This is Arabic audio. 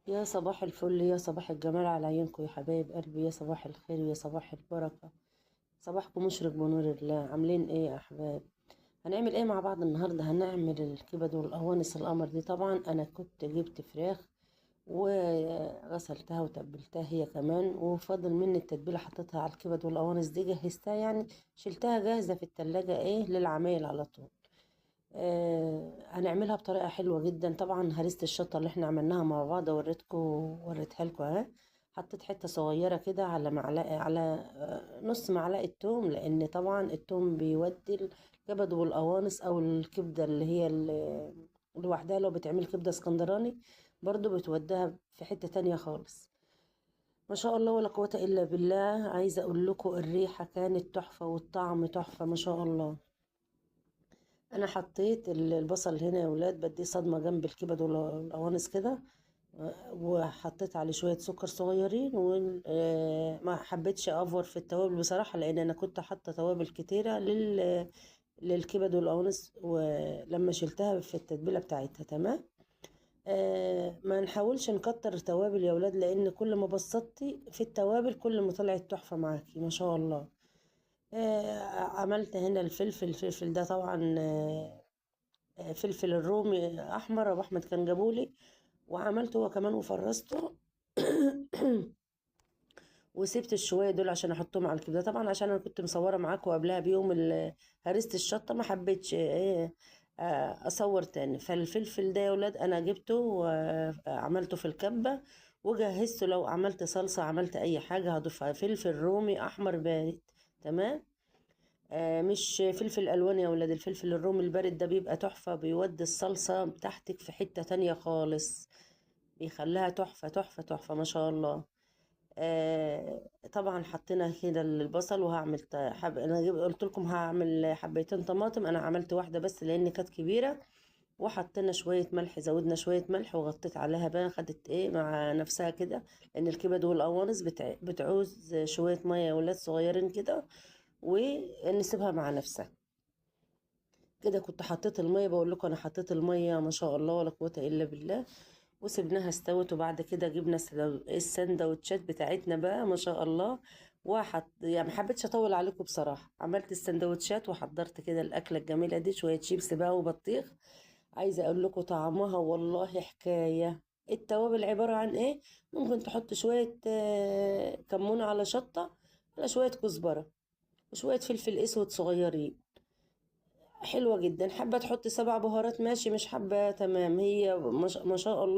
يا صباح الفل، يا صباح الجمال على عيونكم يا حبايب قلبي، يا صباح الخير، يا صباح البركة. صباحكم مشرق بنور الله. عاملين ايه يا احباب؟ هنعمل ايه مع بعض النهارده؟ هنعمل الكبد والقوانص القمر دي. طبعا انا كنت جبت فراخ وغسلتها وتبلتها هي كمان، وفضل مني التتبيله حطيتها على الكبد والقوانص دي، جهزتها يعني، شلتها جاهزه في التلاجة ايه للعمايل على طول. هنعملها بطريقة حلوة جدا. طبعا هريسة الشطة اللي احنا عملناها مع بعض وريتها لكم اهي. حطيت حتة صغيرة كده على معلقة، على نص معلقة توم، لأن طبعا التوم بيودي الكبد والقوانص أو الكبدة اللي هي لوحدها. لو بتعمل كبدة اسكندراني برضو بتوديها في حتة تانية خالص. ما شاء الله ولا قوة إلا بالله. عايزة أقول لكم الريحة كانت تحفة والطعم تحفة ما شاء الله. انا حطيت البصل هنا يا ولاد، بديه صدمه جنب الكبد والقوانص كده. وحطيت عليه شويه سكر صغيرين، وما حبيتش افور في التوابل بصراحه، لان انا كنت حاطه توابل كتيره للكبد والقوانص، ولما شلتها في التتبيله بتاعتها تمام. ما نحاولش نكتر توابل يا ولاد، لان كل ما بسطتي في التوابل كل ما طلعت تحفه معاكي ما شاء الله. عملت هنا الفلفل ده طبعا فلفل الرومي احمر، ابو احمد كان جابولي، وعملته هو كمان وفرزته. وسبت الشويه دول عشان احطهم على الكبده. طبعا عشان انا كنت مصوره معاكم قبلها بيوم هرسه الشطه، ما حبيتش ايه اصور تاني. فالفلفل ده يا ولاد انا جبته وعملته في الكبه وجهزته. لو عملت صلصه عملت اي حاجه هضيفها فلفل رومي احمر بارد. تمام. مش فلفل الوان يا ولاد، الفلفل الرومي البارد ده بيبقى تحفة، بيودي الصلصة بتاعتك في حتة تانية خالص، بيخليها تحفة تحفة تحفة ما شاء الله. طبعا حطينا كده البصل، وهعمل انا قلت لكم هعمل حبيتين طماطم، انا عملت واحدة بس لان كانت كبيرة. وحطينا شوية ملح، زودنا شوية ملح وغطيت عليها بقى، خدت ايه مع نفسها كده، لان الكبد والقوانص بتعوز شوية مية يا ولاد صغيرين كده، ونسيبها مع نفسها كده. كنت حطيت المية، بقول لكم انا حطيت المية ما شاء الله ولا قوة الا بالله. وسبناها استوت، وبعد كده جبنا السندوتشات بتاعتنا بقى ما شاء الله. يعني ما حبيتش اطول عليكم بصراحة. عملت السندوتشات وحضرت كده الاكلة الجميلة دي، شوية شيبس بقى وبطيخ. عايزة اقول لكم طعمها والله حكاية. التوابل عبارة عن ايه؟ ممكن تحط شوية كمون على شطة، على شوية كزبرة، وشوية فلفل اسود صغيرين. حلوة جدا. حابة تحطي 7 بهارات ماشي، مش حابة تمام. هي ما شاء الله.